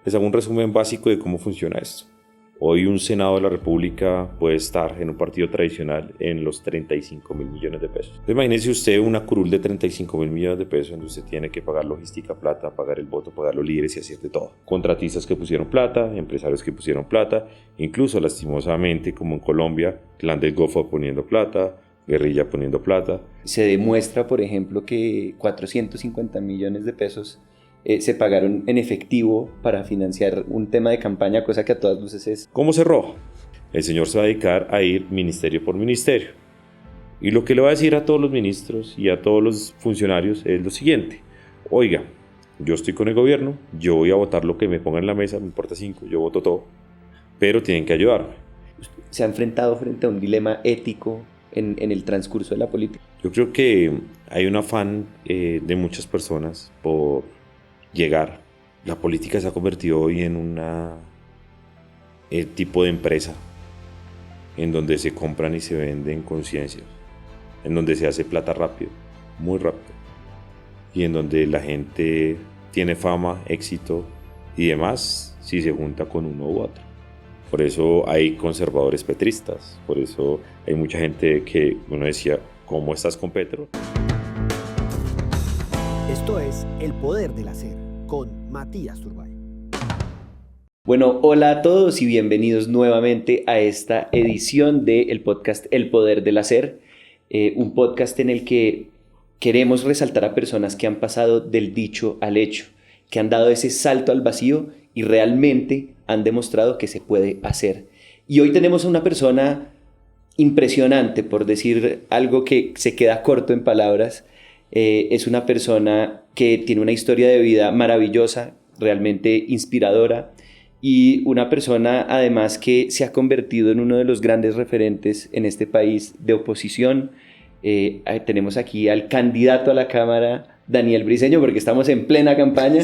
Les hago un resumen básico de cómo funciona esto. Hoy un Senado de la República puede estar en un partido tradicional en los 35.000 millones de pesos. Entonces, imagínese usted una curul de 35.000 millones de pesos donde usted tiene que pagar logística, plata, pagar el voto, pagar los líderes y hacer de todo. Contratistas que pusieron plata, empresarios que pusieron plata, incluso lastimosamente como en Colombia, Clan del Golfo poniendo plata, guerrilla poniendo plata. Se demuestra, por ejemplo, que 450 millones de pesos se pagaron en efectivo para financiar un tema de campaña, cosa que a todas luces es... ¿Cómo cerró? El señor se va a dedicar a ir ministerio por ministerio. Y lo que le va a decir a todos los ministros y a todos los funcionarios es lo siguiente. Oiga, yo estoy con el gobierno, yo voy a votar lo que me ponga en la mesa, me importa 5, yo voto todo, pero tienen que ayudarme. Se ha enfrentado frente a un dilema ético en el transcurso de la política. Yo creo que hay un afán de muchas personas por llegar. La política se ha convertido hoy en una tipo de empresa en donde se compran y se venden conciencias, en donde se hace plata rápido, muy rápido, y en donde la gente tiene fama, éxito y demás si se junta con uno u otro. Por eso hay conservadores petristas, por eso hay mucha gente que uno decía, ¿cómo estás con Petro? Esto es El Poder del Hacer, con Matías Turbay. Bueno, hola a todos y bienvenidos nuevamente a esta edición del podcast El Poder del Hacer, un podcast en el que queremos resaltar a personas que han pasado del dicho al hecho, que han dado ese salto al vacío y realmente han demostrado que se puede hacer. Y hoy tenemos a una persona impresionante, por decir algo que se queda corto en palabras. Es una persona que tiene una historia de vida maravillosa, realmente inspiradora, y una persona además que se ha convertido en uno de los grandes referentes en este país de oposición. Tenemos aquí al candidato a la Cámara, Daniel Briceño, porque estamos en plena campaña.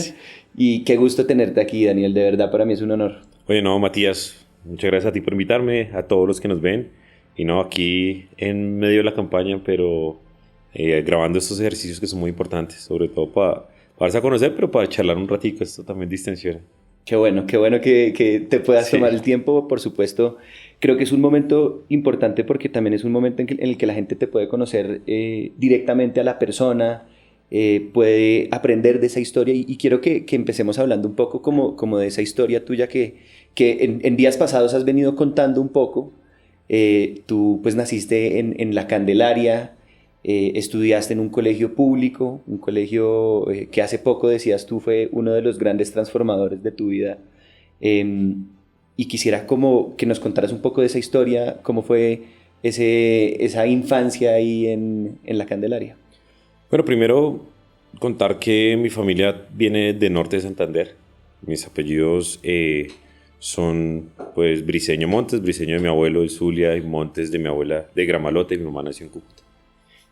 Y qué gusto tenerte aquí, Daniel, de verdad para mí es un honor. Oye, no, Matías, muchas gracias a ti por invitarme, a todos los que nos ven, y no, aquí en medio de la campaña, pero grabando estos ejercicios que son muy importantes, sobre todo para darse a conocer, pero para charlar un ratico, esto también distensiona. Qué bueno que te puedas tomar el tiempo, por supuesto. Creo que es un momento importante porque también es un momento en el que la gente te puede conocer directamente a la persona, puede aprender de esa historia y quiero que empecemos hablando un poco como de esa historia tuya que en días pasados has venido contando un poco. Tú pues naciste en La Candelaria, estudiaste en un colegio público, un colegio que hace poco decías tú fue uno de los grandes transformadores de tu vida, y quisiera como que nos contaras un poco de esa historia, cómo fue esa infancia ahí en La Candelaria. Bueno, primero contar que mi familia viene de norte de Santander. Mis apellidos son pues Briceño Montes, Briceño de mi abuelo de Zulia y Montes de mi abuela de Gramalote, y mi mamá nació en Cúcuta.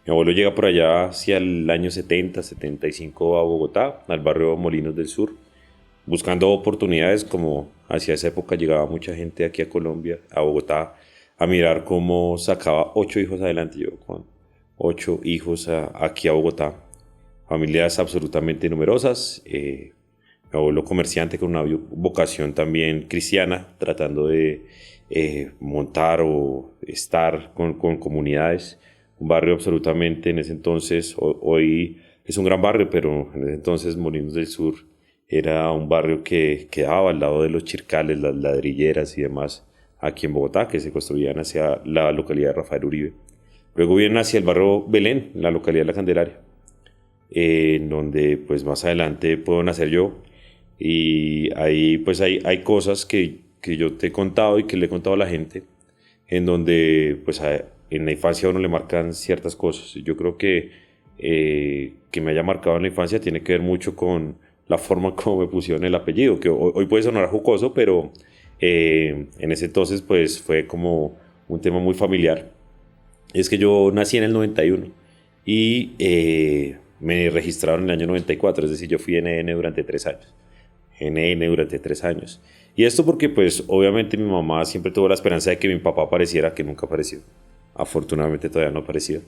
Mi abuelo llega por allá hacia el año 70, 75 a Bogotá, al barrio Molinos del Sur, buscando oportunidades, como hacia esa época llegaba mucha gente aquí a Colombia, a Bogotá, a mirar cómo sacaba 8 hijos adelante. Yo con 8 hijos aquí a Bogotá, familias absolutamente numerosas, mi abuelo comerciante con una vocación también cristiana, tratando de montar o estar con comunidades, un barrio absolutamente en ese entonces, hoy es un gran barrio, pero en ese entonces Molinos del Sur era un barrio que quedaba al lado de los chircales, las ladrilleras y demás, aquí en Bogotá, que se construían hacia la localidad de Rafael Uribe. Luego vienen hacia el barrio Belén, la localidad de La Candelaria, en donde pues más adelante puedo nacer yo, y ahí pues hay cosas que yo te he contado y que le he contado a la gente, en donde pues en la infancia a uno le marcan ciertas cosas. Yo creo que me haya marcado en la infancia tiene que ver mucho con la forma como me pusieron el apellido, que hoy puede sonar jocoso, pero en ese entonces pues fue como un tema muy familiar. Es que yo nací en el 91 y me registraron en el año 94, es decir, yo fui NN durante 3 años. NN durante 3 años. Y esto porque pues obviamente mi mamá siempre tuvo la esperanza de que mi papá apareciera, que nunca apareció. Afortunadamente todavía no apareció.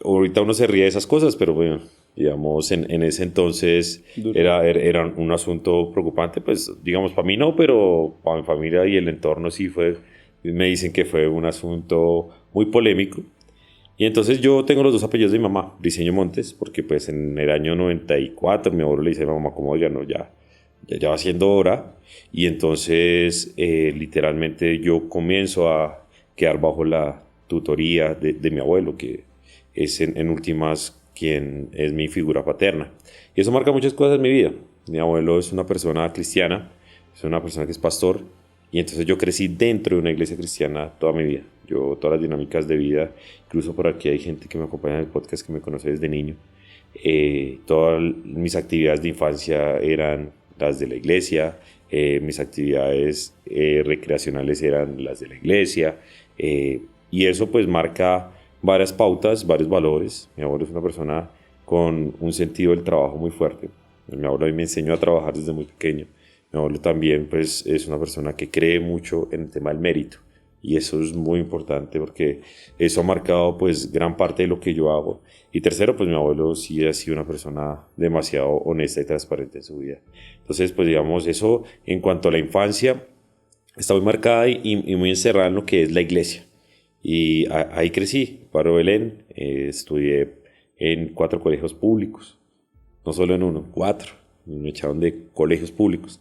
Ahorita uno se ríe de esas cosas, pero bueno, Digamos, en ese entonces Duro. era un asunto preocupante, pues digamos, para mí no, pero para mi familia y el entorno sí fue, me dicen que fue un asunto muy polémico. Y entonces yo tengo los dos apellidos de mi mamá, Briceño Montes, porque pues en el año 94 mi abuelo le dice a mi mamá como, oiga, no, ya va siendo hora. Y entonces literalmente yo comienzo a quedar bajo la tutoría de mi abuelo, que es en últimas quien es mi figura paterna. Y eso marca muchas cosas en mi vida. Mi abuelo es una persona cristiana, es una persona que es pastor, y entonces yo crecí dentro de una iglesia cristiana toda mi vida. Yo, todas las dinámicas de vida, incluso por aquí hay gente que me acompaña en el podcast que me conoce desde niño. Todas mis actividades de infancia eran las de la iglesia, mis actividades recreacionales eran las de la iglesia, y eso pues marca varias pautas, varios valores. Mi abuelo es una persona con un sentido del trabajo muy fuerte. Mi abuelo a mí me enseñó a trabajar desde muy pequeño. Mi abuelo también pues, es una persona que cree mucho en el tema del mérito. Y eso es muy importante porque eso ha marcado pues gran parte de lo que yo hago. Y tercero, pues mi abuelo sí ha sido una persona demasiado honesta y transparente en su vida. Entonces, pues digamos, eso en cuanto a la infancia está muy marcada y muy encerrada en lo que es la iglesia. Y ahí crecí, Paro Belén, estudié en 4 colegios públicos, no solo en uno, 4. Me echaron de colegios públicos.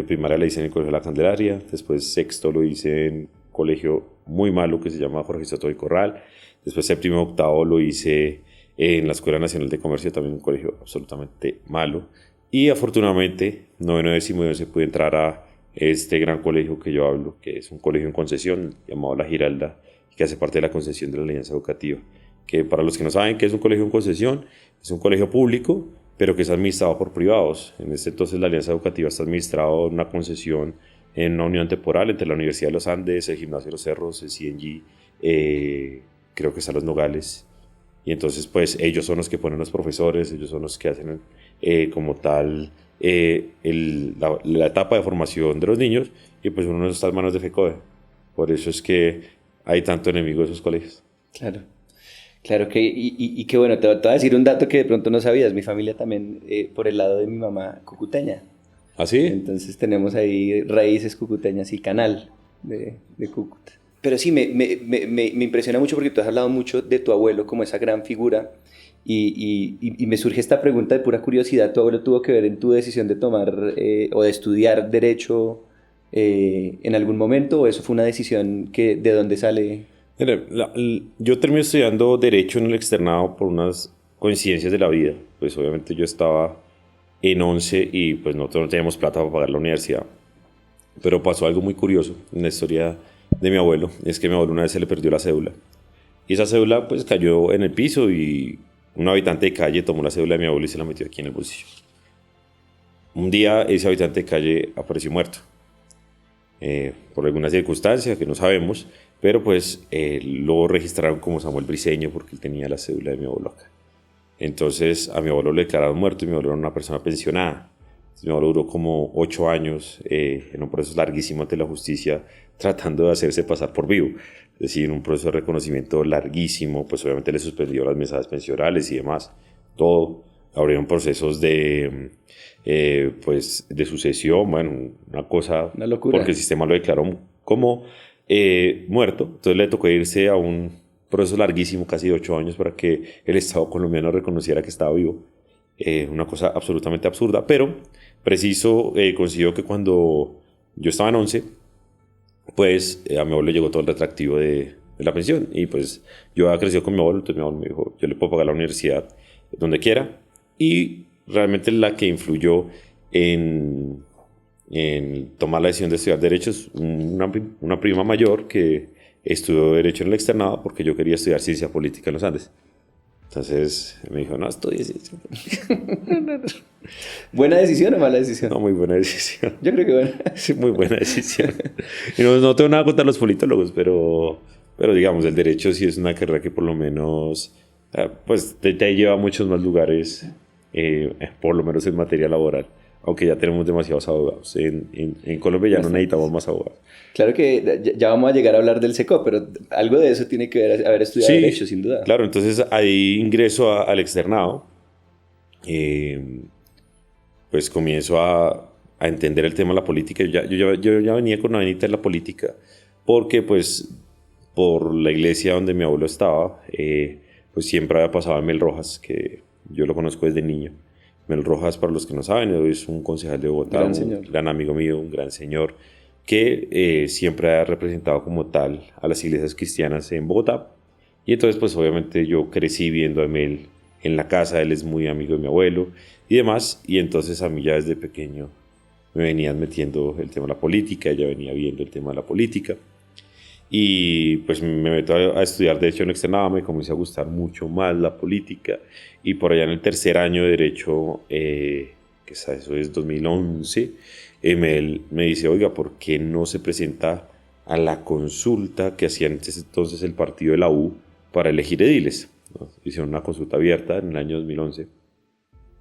Primaria la hice en el Colegio de la Candelaria, después sexto lo hice en colegio muy malo que se llama Jorge Soto y Corral, después séptimo y octavo lo hice en la Escuela Nacional de Comercio, también un colegio absolutamente malo, y afortunadamente noveno, décimo y 11 pude entrar a este gran colegio que yo hablo, que es un colegio en concesión llamado La Giralda, que hace parte de la concesión de la Alianza Educativa, que para los que no saben qué es un colegio en concesión, es un colegio público, pero que es administrado por privados. En este entonces la Alianza Educativa está administrado en una concesión en una unión temporal entre la Universidad de los Andes, el Gimnasio de los Cerros, el CNG, creo que están los Nogales, y entonces pues ellos son los que ponen los profesores, ellos son los que hacen como tal la etapa de formación de los niños, y pues uno no está en manos de FECODE. Por eso es que hay tanto enemigo de esos colegios. Claro. Claro que, y que bueno, te voy a decir un dato que de pronto no sabías. Mi familia también, por el lado de mi mamá, cucuteña. ¿Ah, sí? Entonces tenemos ahí raíces cucuteñas y canal de Cúcuta. Pero sí, me impresiona mucho porque tú has hablado mucho de tu abuelo como esa gran figura y me surge esta pregunta de pura curiosidad. ¿Tu abuelo tuvo que ver en tu decisión de tomar o de estudiar Derecho en algún momento o eso fue una decisión de dónde sale? Mira, yo terminé estudiando Derecho en el externado por unas coincidencias de la vida. Pues obviamente yo estaba en 11 y pues nosotros no teníamos plata para pagar la universidad. Pero pasó algo muy curioso en la historia de mi abuelo. Es que mi abuelo una vez se le perdió la cédula. Y esa cédula pues cayó en el piso y un habitante de calle tomó la cédula de mi abuelo y se la metió aquí en el bolsillo. Un día ese habitante de calle apareció muerto. Por alguna circunstancia que no sabemos, pero pues lo registraron como Samuel Briceño porque él tenía la cédula de mi abuelo acá. Entonces a mi abuelo le declararon muerto y mi abuelo era una persona pensionada. Entonces, mi abuelo duró como 8 años en un proceso larguísimo ante la justicia tratando de hacerse pasar por vivo. Es decir, un proceso de reconocimiento larguísimo, pues obviamente le suspendió las mesadas pensionales y demás, todo. Abrieron procesos pues, de sucesión, bueno, una locura, porque el sistema lo declaró como muerto. Entonces le tocó irse a un proceso larguísimo, casi de 8 años, para que el Estado colombiano reconociera que estaba vivo. Una cosa absolutamente absurda, pero preciso, consiguió que cuando yo estaba en 11, pues a mi abuelo le llegó todo el retractivo de la pensión, y pues yo había crecido con mi abuelo, entonces mi abuelo me dijo, yo le puedo pagar la universidad donde quiera, y realmente la que influyó en tomar la decisión de estudiar Derecho es una prima mayor que estudió Derecho en el externado porque yo quería estudiar Ciencia Política en los Andes. Entonces me dijo, no, estudié Ciencia Política. ¿Buena decisión o mala decisión? No, muy buena decisión. Yo creo que buena. Sí, muy buena decisión. Y no tengo nada contra los politólogos, pero digamos, el Derecho sí es una carrera que por lo menos pues te lleva a muchos más lugares, por lo menos en materia laboral. Aunque ya tenemos demasiados abogados. En Colombia ya no necesitamos más abogados. Claro que ya vamos a llegar a hablar del SECO, pero algo de eso tiene que haber estudiado Derecho, sin duda. Claro, entonces ahí ingreso al externado. pues comienzo a entender el tema de la política. Yo ya venía con una venita en la política porque pues por la iglesia donde mi abuelo estaba, pues siempre había pasado a Mel Rojas, que yo lo conozco desde niño. Mel Rojas, para los que no saben, es un concejal de Bogotá, un gran amigo mío, un gran señor, que siempre ha representado como tal a las iglesias cristianas en Bogotá. Y entonces, pues obviamente yo crecí viendo a Mel en la casa, él es muy amigo de mi abuelo y demás, y entonces a mí ya desde pequeño me venían metiendo el tema de la política, ya venía viendo el tema de la política. Y pues me meto a estudiar Derecho en externado, me comencé a gustar mucho más la política y por allá en el tercer año de Derecho, que eso es 2011, me dice, oiga, ¿por qué no se presenta a la consulta que hacía entonces el partido de la U para elegir ediles? ¿No? Hicieron una consulta abierta en el año 2011,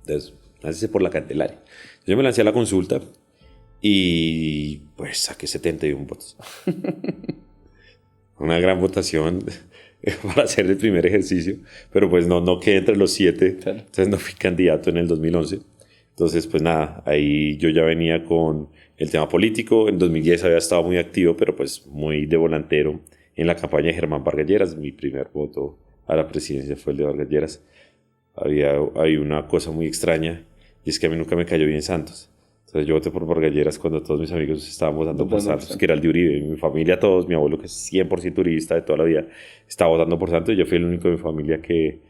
entonces, láncese por la Candelaria. Yo me lancé a la consulta y pues saqué 71 votos. Una gran votación para hacer el primer ejercicio, pero pues no quedé entre los 7, claro. Entonces no fui candidato en el 2011. Entonces pues nada, ahí yo ya venía con el tema político. En 2010 había estado muy activo, pero pues muy de volantero en la campaña de Germán Vargas Lleras. Mi primer voto a la presidencia fue el de Vargas Lleras. Hay una cosa muy extraña, y es que a mí nunca me cayó bien Santos. Entonces yo voté por Vargas Lleras cuando todos mis amigos estaban votando por Santos, que era el de Uribe. Mi familia, todos, mi abuelo que es 100% uribista de toda la vida, estaba votando por Santos, y yo fui el único de mi familia que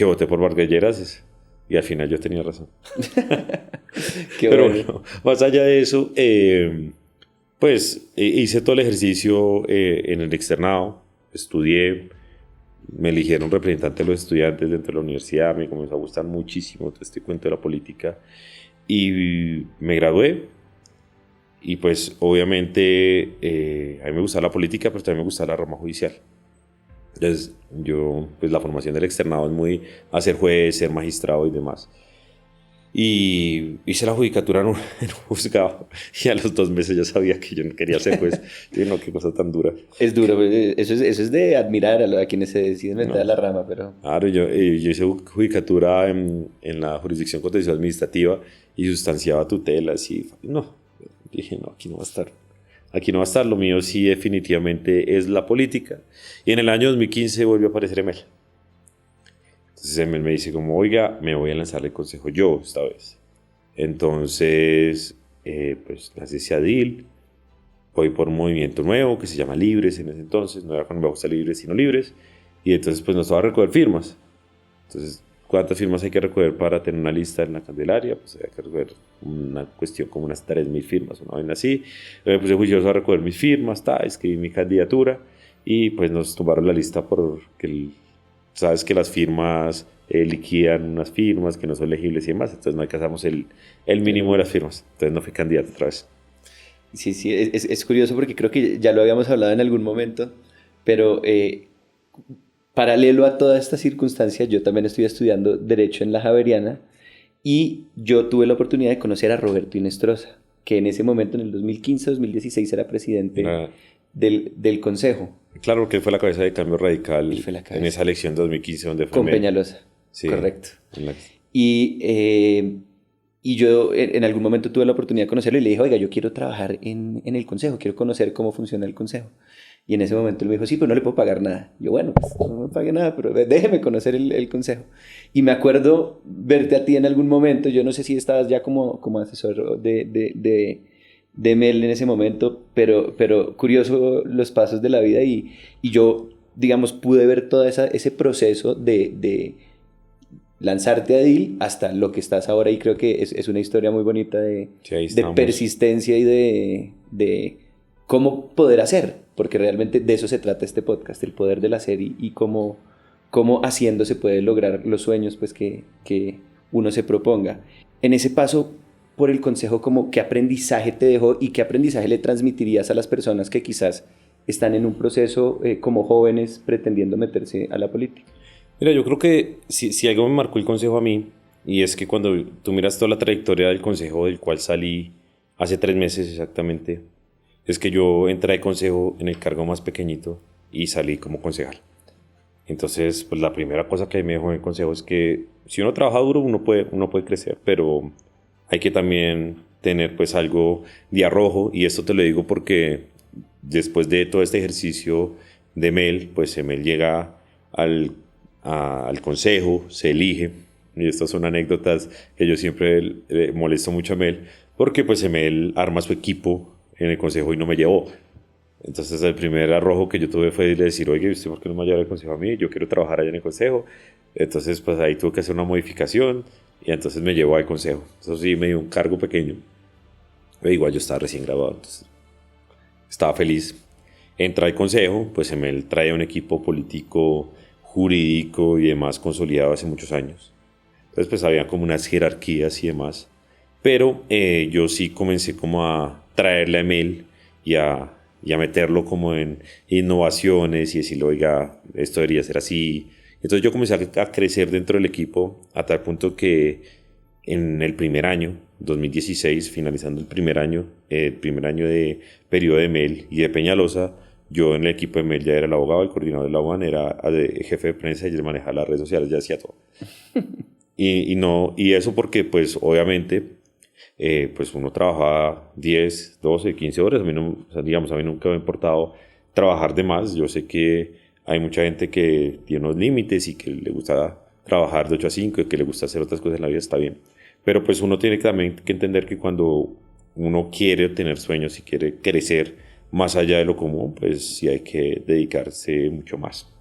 voté por Vargas Lleras, y al final yo tenía razón. Pero bueno, más allá de eso, pues hice todo el ejercicio en el externado, estudié, me eligieron representante de los estudiantes dentro de la universidad, me comenzó a gustar muchísimo todo este cuento de la política. Y me gradué y pues obviamente a mí me gustaba la política, pero también me gustaba la rama judicial. Entonces yo, pues la formación del externado es muy hacer juez, ser magistrado y demás. Y hice la judicatura en un juzgado y a los 2 meses ya sabía que yo no quería ser juez. Y no, qué cosa tan dura. Es duro, eso es de admirar a quienes se deciden meter a la rama, pero... Claro, yo hice judicatura en la jurisdicción contencioso administrativa y sustanciaba tutelas y no, dije no, aquí no va a estar. Aquí no va a estar, lo mío sí definitivamente es la política. Y en el año 2015 volvió a aparecer Emel. Entonces Emel me dice como, oiga, me voy a lanzarle consejo yo esta vez. Entonces, pues lancé ese ADIL, voy por un movimiento nuevo que se llama Libres en ese entonces, no era con Bajo Libres, sino Libres, y entonces pues nos va a recoger firmas. Entonces, ¿cuántas firmas hay que recoger para tener una lista en la Candelaria? Pues hay que recoger una cuestión como unas 3.000 firmas, una vez así. Me puse juicioso a recoger mis firmas, escribí mi candidatura, y pues nos tumbaron la lista porque sabes que las firmas liquidan unas firmas que no son legibles y demás, entonces no alcanzamos el mínimo de las firmas, entonces no fui candidato otra vez. Sí, es curioso porque creo que ya lo habíamos hablado en algún momento, pero paralelo a toda esta circunstancia, yo también estoy estudiando Derecho en la Javeriana y yo tuve la oportunidad de conocer a Roberto Inestrosa, que en ese momento, en el 2015-2016, era presidente del Consejo. Claro, que él fue la cabeza de Cambio Radical en esa elección 2015 donde fue con Peñalosa, sí, correcto. Y yo en algún momento tuve la oportunidad de conocerlo y le dije, oiga, yo quiero trabajar en el consejo, quiero conocer cómo funciona el consejo. Y en ese momento él me dijo, sí, pero no le puedo pagar nada. Yo, bueno, pues no me pague nada, pero déjeme conocer el consejo. Y me acuerdo verte a ti en algún momento, yo no sé si estabas ya como asesor de Mel en ese momento, pero curioso los pasos de la vida y yo, digamos, pude ver todo ese proceso de lanzarte a DIL hasta lo que estás ahora y creo que es una historia muy bonita de persistencia y de cómo poder hacer, porque realmente de eso se trata este podcast, el poder del hacer y cómo haciendo se puede lograr los sueños pues, que uno se proponga. En ese paso por el consejo, como ¿qué aprendizaje te dejó y qué aprendizaje le transmitirías a las personas que quizás están en un proceso como jóvenes pretendiendo meterse a la política? Mira, yo creo que si algo me marcó el consejo a mí, y es que cuando tú miras toda la trayectoria del consejo del cual salí hace 3 meses exactamente, es que yo entré de consejo en el cargo más pequeñito y salí como concejal. Entonces, pues la primera cosa que me dejó en el consejo es que si uno trabaja duro, uno puede crecer, pero hay que también tener pues algo de arrojo, y esto te lo digo porque después de todo este ejercicio de Mel, pues Mel llega al consejo, se elige, y estas son anécdotas que yo siempre molesto mucho a Mel, porque pues Mel arma su equipo en el consejo y no me llevó. Entonces el primer arrojo que yo tuve fue decir, oye, ¿usted por qué no me ha llevado al consejo a mí? Yo quiero trabajar allá en el consejo. Entonces pues ahí tuve que hacer una modificación y entonces me llevó al consejo. Eso sí, me dio un cargo pequeño, pero igual yo estaba recién graduado, entonces estaba feliz. Entra al consejo, pues Emel trae un equipo político, jurídico y demás consolidado hace muchos años. Entonces pues había como unas jerarquías y demás. Pero yo sí comencé como a traerle a Emel y a meterlo como en innovaciones y decirle, oiga, esto debería ser así. Entonces yo comencé a crecer dentro del equipo a tal punto que en el primer año, 2016, finalizando el primer año de periodo de Mel y de Peñalosa, yo en el equipo de Mel ya era el abogado, el coordinador de la UAN, era jefe de prensa y él manejaba las redes sociales, ya hacía todo. Y eso porque pues obviamente pues uno trabajaba 10, 12, 15 horas, a mí no, o sea, digamos, a mí nunca me ha importado trabajar de más. Yo sé que hay mucha gente que tiene unos límites y que le gusta trabajar de 8 a 5 y que le gusta hacer otras cosas en la vida, está bien. Pero pues uno tiene también que entender que cuando uno quiere tener sueños y quiere crecer más allá de lo común, pues sí hay que dedicarse mucho más.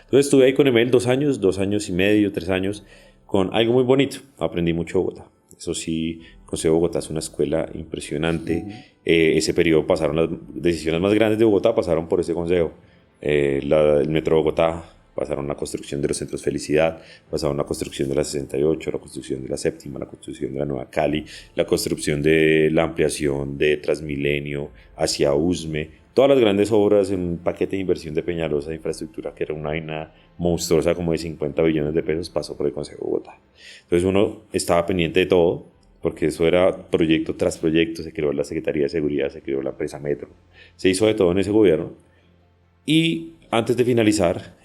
Entonces estuve ahí con Emel 2 años y medio, 3 años, con algo muy bonito. Aprendí mucho de Bogotá. Eso sí, el Consejo de Bogotá es una escuela impresionante. Ese periodo pasaron las decisiones más grandes de Bogotá, pasaron por ese consejo. El Metro de Bogotá, pasaron la construcción de los centros Felicidad, pasaron la construcción de la 68, la construcción de la séptima, la construcción de la Nueva Cali, la construcción de la ampliación de Transmilenio hacia Usme, todas las grandes obras en un paquete de inversión de Peñalosa de infraestructura, que era una vaina monstruosa como de 50 billones de pesos, pasó por el Consejo de Bogotá. Entonces uno estaba pendiente de todo, porque eso era proyecto tras proyecto. Se creó la Secretaría de Seguridad, se creó la empresa Metro, se hizo de todo en ese gobierno. Y antes de finalizar,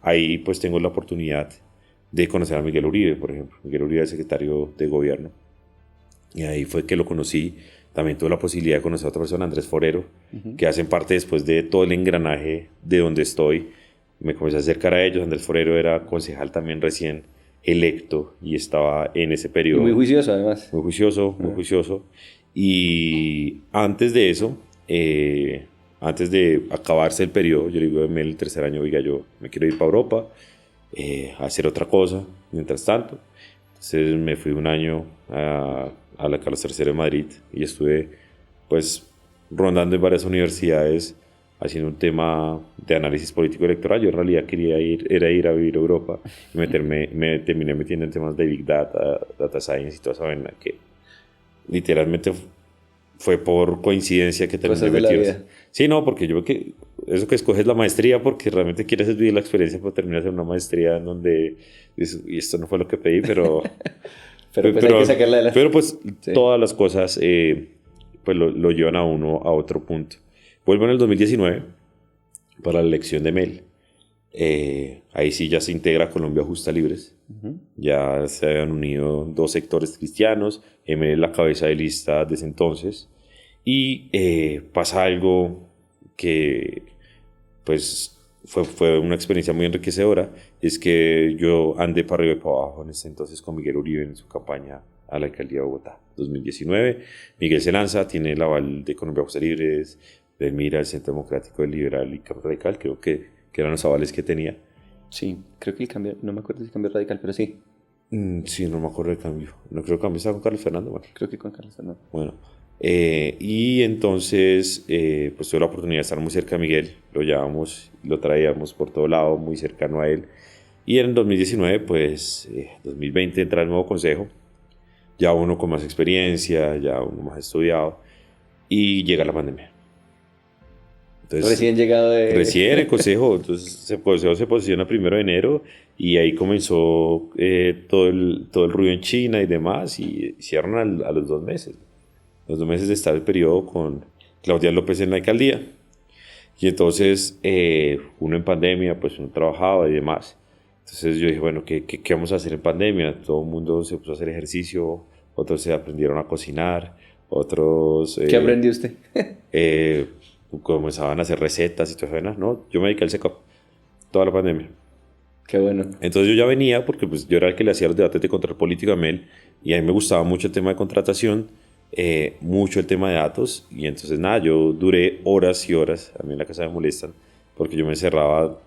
ahí pues tengo la oportunidad de conocer a Miguel Uribe, por ejemplo. Miguel Uribe es secretario de gobierno, y ahí fue que lo conocí. También tuve la posibilidad de conocer a otra persona, Andrés Forero, que hacen parte después de todo el engranaje de donde estoy. Me comencé a acercar a ellos. Andrés Forero era concejal también recién electo y estaba en ese periodo. Y muy juicioso, además. Muy juicioso, muy juicioso. Y antes de eso, antes de acabarse el periodo, yo le digo en el tercer año, oiga, yo me quiero ir para Europa, a hacer otra cosa, mientras tanto. Entonces me fui un año a la Carlos III de Madrid y estuve pues rondando en varias universidades haciendo un tema de análisis político electoral. Yo en realidad quería ir a vivir a Europa y me terminé metiendo en temas de Big Data, Data Science y toda esa vaina que literalmente fue por coincidencia que terminé metido. Sí, no, porque yo que eso que escoges la maestría porque realmente quieres vivir la experiencia, pero terminas en una maestría en donde dices, y esto no fue lo que pedí, pero pero pues hay que sacarla de la... Pero pues sí, todas las cosas pues lo llevan a uno a otro punto. Vuelvo en el 2019 para la elección de Mel. Ahí sí ya se integra Colombia Justa Libres. Ya se habían unido 2 sectores cristianos. Mel es la cabeza de lista desde entonces. Y pasa algo que pues fue una experiencia muy enriquecedora. Es que yo andé para arriba y para abajo en ese entonces con Miguel Uribe en su campaña a la alcaldía de Bogotá. 2019, Miguel se lanza, tiene el aval de Colombia Justa Libres, del MIRA, el Centro Democrático, el Liberal y Cambio Radical, creo que eran los avales que tenía. Sí, creo que el cambio, no me acuerdo si Cambio Radical, pero sí. Sí, no me acuerdo del cambio. No creo que Cambio estaba con Carlos Fernando. Bueno. Creo que con Carlos Fernando. Bueno, y entonces pues tuve la oportunidad de estar muy cerca de Miguel, lo llevábamos, lo traíamos por todo lado, muy cercano a él. Y en 2019, pues 2020 entra el nuevo consejo, ya uno con más experiencia, ya uno más estudiado, y llega la pandemia. Entonces, recién llegado de... Recién el consejo, entonces el consejo se posiciona 1 de enero y ahí comenzó todo el ruido en China y demás, y cierran a los 2 meses. Los 2 meses de estar el periodo con Claudia López en la alcaldía. Y entonces, uno en pandemia, pues uno trabajaba y demás. Entonces yo dije, bueno, ¿qué vamos a hacer en pandemia? Todo el mundo se puso a hacer ejercicio, otros se aprendieron a cocinar, otros... ¿Qué aprendió usted? Comenzaban a hacer recetas y todo eso. No, yo me dediqué al SECO toda la pandemia. Qué bueno. Entonces yo ya venía, porque pues, yo era el que le hacía los debates de control político a Mel, y a mí me gustaba mucho el tema de contratación, mucho el tema de datos, y entonces nada, yo duré horas y horas, a mí en la casa me molestan, porque yo me encerraba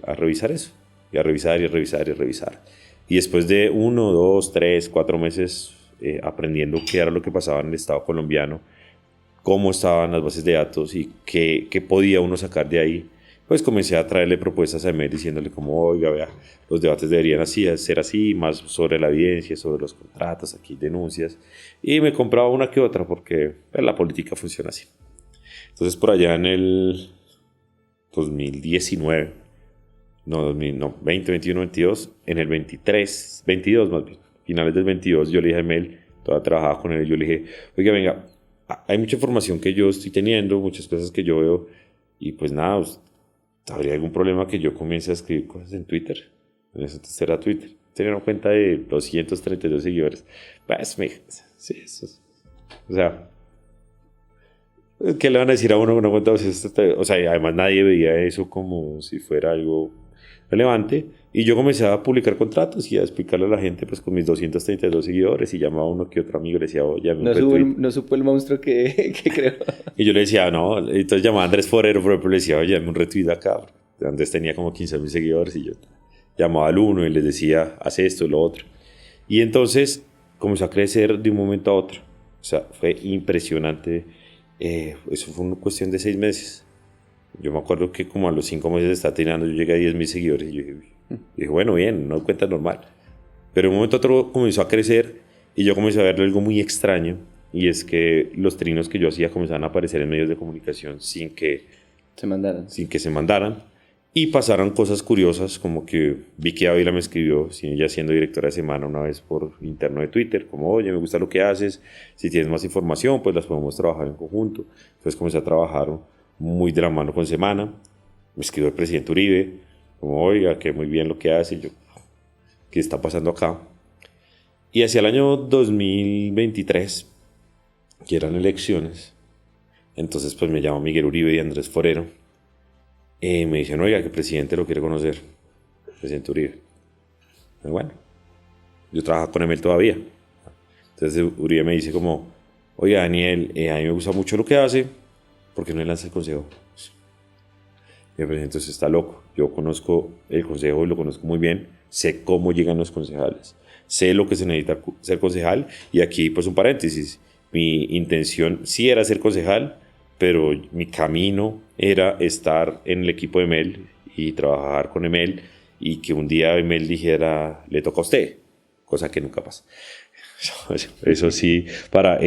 a revisar eso, y a revisar y a revisar y a revisar. Y después de 1, 2, 3, 4 meses aprendiendo qué era lo que pasaba en el Estado colombiano, cómo estaban las bases de datos y qué podía uno sacar de ahí, pues comencé a traerle propuestas a Emel diciéndole como, oiga, vea, los debates deberían ser así, más sobre la evidencia, sobre los contratos, aquí denuncias, y me compraba una que otra porque pues, la política funciona así. Entonces por allá en el 2019, no, 20, 21, 22, en el 23, 22 más bien, finales del 22, yo le dije a Emel, todavía trabajaba con él, yo le dije, oiga, venga, hay mucha información que yo estoy teniendo, muchas cosas que yo veo, y pues nada, ¿habría algún problema que yo comience a escribir cosas en Twitter? Eso será Twitter. Tenía una cuenta de 232 seguidores. Pues, sí, eso. O sea, ¿qué le van a decir a uno con una cuenta de 232? O sea, además nadie veía eso como si fuera algo relevante. Y yo comencé a publicar contratos y a explicarle a la gente, pues, con mis 232 seguidores. Y llamaba a uno que otro amigo y le decía, oye, no supo el monstruo que creó. Y yo le decía, no. Entonces llamaba a Andrés Forero, por ejemplo, le decía, oye, dame un retweet acá. Andrés tenía como 15.000 seguidores y yo llamaba al uno y les decía, haz esto, lo otro. Y entonces comenzó a crecer de un momento a otro. O sea, fue impresionante. Eso fue una cuestión de 6 meses. Yo me acuerdo que como a los 5 meses de estar tirando, yo llegué a 10.000 seguidores y yo dije, bueno, bien, no cuenta normal. Pero de un momento a otro comenzó a crecer y yo comencé a ver algo muy extraño, y es que los trinos que yo hacía comenzaban a aparecer en medios de comunicación sin que se mandaran. Y pasaron cosas curiosas, como que Vicky Ávila me escribió, ella siendo directora de Semana, una vez por interno de Twitter, como, oye, me gusta lo que haces, si tienes más información, pues las podemos trabajar en conjunto. Entonces comencé a trabajar muy de la mano con Semana. Me escribió el presidente Uribe, como, oiga, que muy bien lo que hace. Y yo, ¿qué está pasando acá? Y hacia el año 2023, que eran elecciones, entonces pues me llamó Miguel Uribe y Andrés Forero. Me dicen, oiga, que el presidente lo quiere conocer, el presidente Uribe. Y bueno, yo trabajo con Emel todavía. Entonces Uribe me dice como, oiga, Daniel, a mí me gusta mucho lo que hace, ¿por qué no le lanza el consejo? Y el presidente está loco. Yo conozco el consejo y lo conozco muy bien, sé cómo llegan los concejales, sé lo que se necesita ser concejal, y aquí pues un paréntesis, mi intención sí era ser concejal, pero mi camino era estar en el equipo de Emel y trabajar con Emel, y que un día Emel dijera, le toca a usted, cosa que nunca pasa. Eso sí,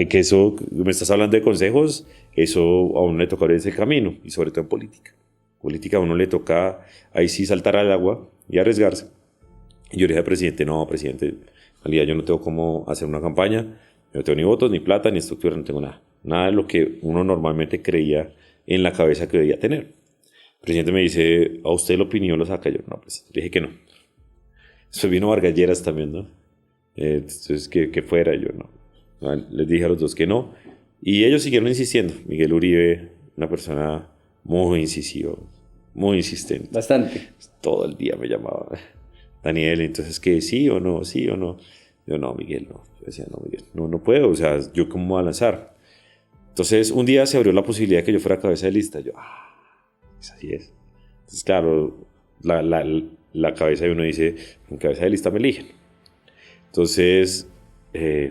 que eso, me estás hablando de consejos, eso a uno le toca ese camino, y sobre todo en política. Política a uno le toca ahí sí saltar al agua y arriesgarse. Y yo le dije al presidente, no, presidente, en realidad yo no tengo cómo hacer una campaña, yo no tengo ni votos, ni plata, ni estructura, no tengo nada. Nada de lo que uno normalmente creía en la cabeza que debía tener. El presidente me dice, ¿a usted la opinión lo saca? Yo, no, presidente, le dije que no. Después vino Vargas Lleras también, ¿no? Entonces, que fuera, yo no. Les dije a los dos que no. Y ellos siguieron insistiendo. Miguel Uribe, una persona muy incisiva, muy insistente. Bastante. Todo el día me llamaba, Daniel, entonces, ¿qué? ¿Sí o no? ¿Sí o no? Yo, no, Miguel, no. Yo decía, no, Miguel, no puedo. O sea, ¿yo cómo voy a lanzar? Entonces, un día se abrió la posibilidad de que yo fuera cabeza de lista. Yo, así es. Entonces, claro, la cabeza de uno dice, en cabeza de lista me eligen. Entonces,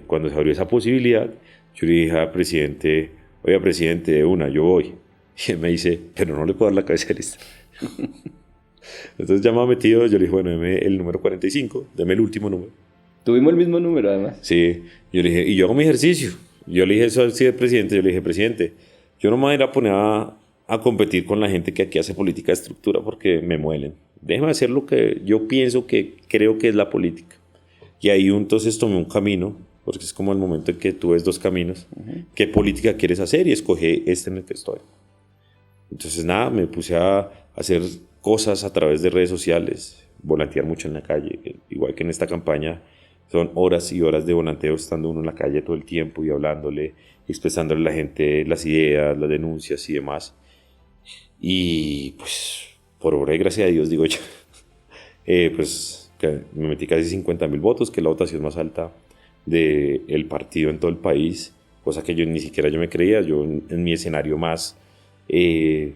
cuando se abrió esa posibilidad, yo le dije al presidente, oiga, presidente, de una, yo voy. Y él me dice, pero no le puedo dar la cabeza de lista. Entonces ya me ha metido, yo le dije, bueno, deme el número 45, deme el último número. Tuvimos el mismo número, además. Sí, yo le dije, y yo hago mi ejercicio. Yo le dije eso al presidente, yo le dije, presidente, yo no me voy a ir a poner a competir con la gente que aquí hace política de estructura porque me muelen. Déjeme hacer lo que yo pienso que creo que es la política. Y ahí entonces tomé un camino, porque es como el momento en que tú ves dos caminos. ¿Qué política quieres hacer? Y escogí este en el que estoy. Entonces nada, me puse a hacer cosas a través de redes sociales, volantear mucho en la calle, igual que en esta campaña son horas y horas de volanteo estando uno en la calle todo el tiempo y hablándole, expresándole a la gente las ideas, las denuncias y demás. Y pues por obra y gracia de Dios, digo yo, pues que me metí casi 50.000 votos, que es la votación más alta del partido en todo el país, cosa que yo ni siquiera yo me creía. Yo en mi escenario eh,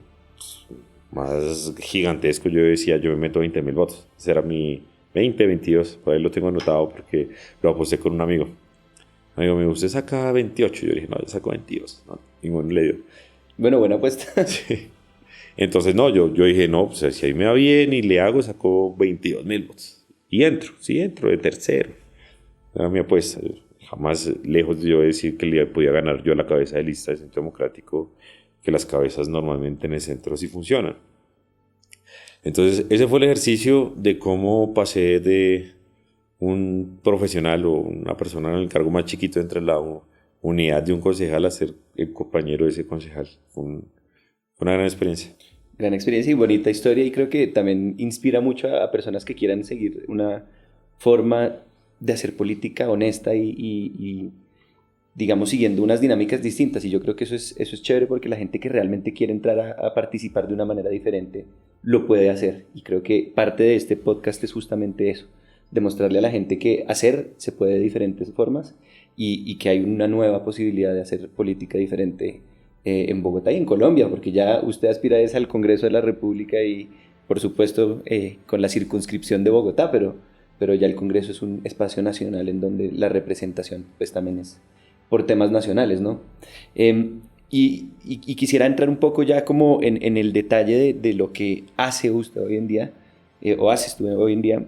más gigantesco, yo decía, yo me meto 20.000 votos. Ese era mi 22, por ahí lo tengo anotado porque lo aposté con un amigo. Un amigo me dijo, usted saca 28, yo dije, no, yo saco 22, no, ninguno le dio. Bueno, buena apuesta. Sí. Entonces, no, yo dije, no, pues si ahí me va bien y le hago, saco 22.000 votos. Y entro de tercero. Era mi apuesta. Jamás lejos de yo decir que le podía ganar yo a la cabeza de lista del Centro Democrático, que las cabezas normalmente en el centro sí funcionan. Entonces, ese fue el ejercicio de cómo pasé de un profesional o una persona en el cargo más chiquito entre la unidad de un concejal a ser el compañero de ese concejal. Fue una gran experiencia. Gran experiencia y bonita historia, y creo que también inspira mucho a personas que quieran seguir una forma de hacer política honesta y, digamos, siguiendo unas dinámicas distintas. Y yo creo que eso es chévere, porque la gente que realmente quiere entrar a participar de una manera diferente lo puede hacer. Y creo que parte de este podcast es justamente eso, demostrarle a la gente que hacer se puede de diferentes formas y que hay una nueva posibilidad de hacer política diferente en Bogotá y en Colombia, porque ya usted aspira al Congreso de la República y, por supuesto, con la circunscripción de Bogotá, pero ya el Congreso es un espacio nacional en donde la representación pues también es por temas nacionales, ¿no? Y quisiera entrar un poco ya como en el detalle de lo que hace usted hoy en día, o haces tú hoy en día,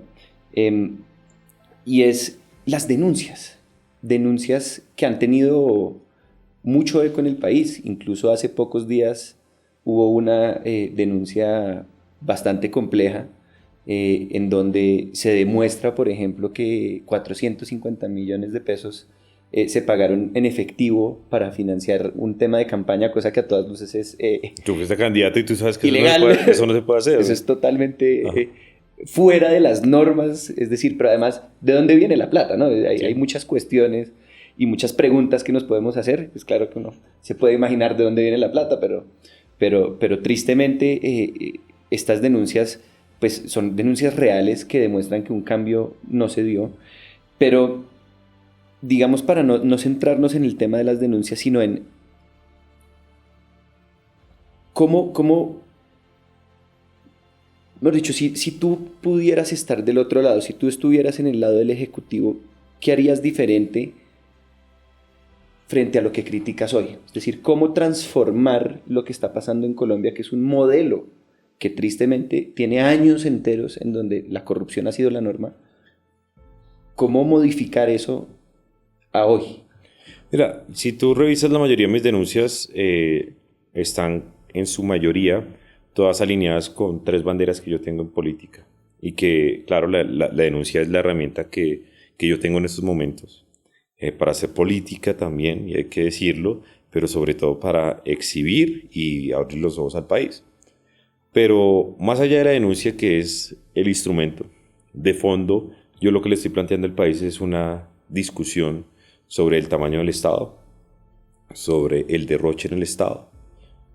y es las denuncias que han tenido mucho eco en el país. Incluso hace pocos días hubo una denuncia bastante compleja, en donde se demuestra, por ejemplo, que 450 millones de pesos se pagaron en efectivo para financiar un tema de campaña, cosa que a todas luces es Tú fuiste candidato y tú sabes que ilegal. Eso no se puede hacer. Eso es totalmente fuera de las normas, es decir, pero además, ¿de dónde viene la plata? ¿No? Hay muchas cuestiones y muchas preguntas que nos podemos hacer. Pues claro que uno se puede imaginar de dónde viene la plata, pero tristemente estas denuncias pues son denuncias reales que demuestran que un cambio no se dio. Pero digamos, para no centrarnos en el tema de las denuncias, sino en cómo mejor dicho, si tú pudieras estar del otro lado, si tú estuvieras en el lado del Ejecutivo, ¿qué harías diferente frente a lo que criticas hoy? Es decir, ¿cómo transformar lo que está pasando en Colombia, que es un modelo que tristemente tiene años enteros en donde la corrupción ha sido la norma? ¿Cómo modificar eso a hoy? Mira, si tú revisas la mayoría de mis denuncias, están en su mayoría todas alineadas con 3 banderas que yo tengo en política. Y que, claro, la denuncia es la herramienta que yo tengo en estos momentos para hacer política también, y hay que decirlo, pero sobre todo para exhibir y abrir los ojos al país. Pero más allá de la denuncia, que es el instrumento, de fondo, yo lo que le estoy planteando al país es una discusión sobre el tamaño del Estado, sobre el derroche en el Estado,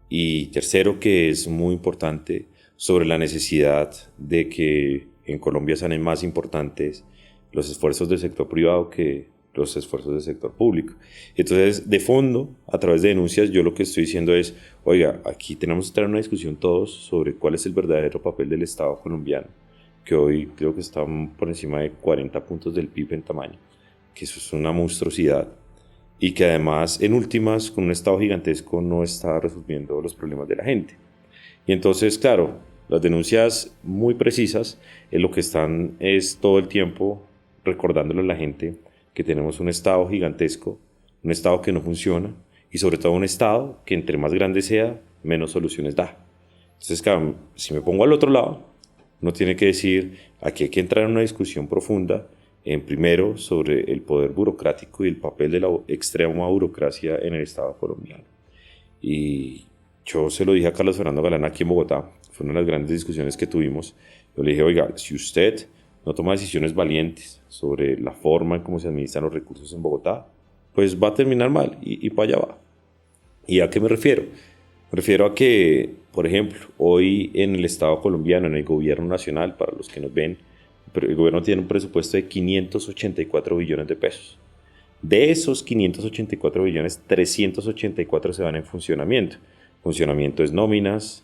y tercero, que es muy importante, sobre la necesidad de que en Colombia sean más importantes los esfuerzos del sector privado que los esfuerzos del sector público. Entonces, de fondo, a través de denuncias, yo lo que estoy diciendo es, oiga, aquí tenemos que tener una discusión todos sobre cuál es el verdadero papel del Estado colombiano, que hoy creo que está por encima de 40 puntos del PIB en tamaño, que eso es una monstruosidad, y que además, en últimas, con un Estado gigantesco no está resolviendo los problemas de la gente. Y entonces, claro, las denuncias muy precisas lo que están es todo el tiempo recordándole a la gente que tenemos un Estado gigantesco, un Estado que no funciona, y sobre todo un Estado que entre más grande sea, menos soluciones da. Entonces, claro, si me pongo al otro lado, uno tiene que decir, aquí hay que entrar en una discusión profunda, primero sobre el poder burocrático y el papel de la extrema burocracia en el Estado colombiano. Y yo se lo dije a Carlos Fernando Galán aquí en Bogotá, fue una de las grandes discusiones que tuvimos. Yo le dije, oiga, si usted no toma decisiones valientes sobre la forma en cómo se administran los recursos en Bogotá, pues va a terminar mal y para allá va. ¿Y a qué me refiero? Me refiero a que, por ejemplo, hoy en el Estado colombiano, en el gobierno nacional, para los que nos ven, el gobierno tiene un presupuesto de 584 billones de pesos. De esos 584 billones, 384 se van en funcionamiento. Funcionamiento es nóminas,